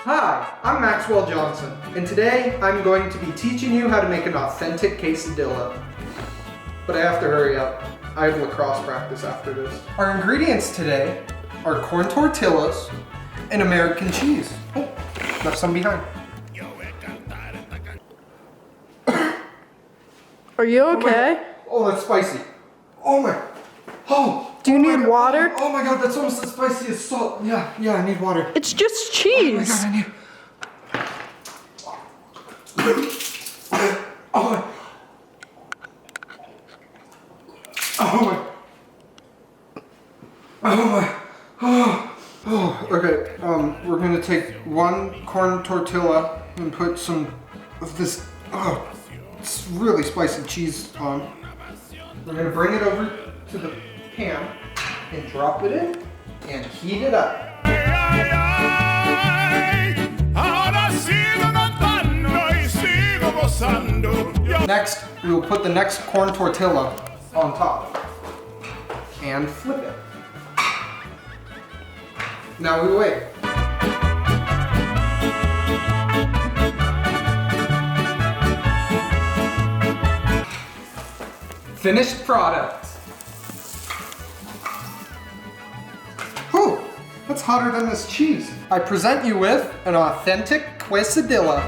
Hi, I'm Maxwell Johnson, and today I'm going to be teaching you how to make an authentic quesadilla. But I have to hurry up. I have lacrosse practice after this. Our ingredients today are corn tortillas and American cheese. Oh, left some behind. Are you okay? Oh, that's spicy. Oh my. Oh. Do you need water? Oh my god, that's almost as spicy as salt. Yeah, I need water. It's just cheese. Oh my god, Oh my. Oh my. Oh, okay. We're gonna take one corn tortilla and put some of this, it's really spicy cheese on. We're gonna bring it over to the pan and drop it in and heat it up. Next, we will put the next corn tortilla on top and flip it. Now we wait. Finished product. Whew, that's hotter than this cheese. I present you with an authentic quesadilla.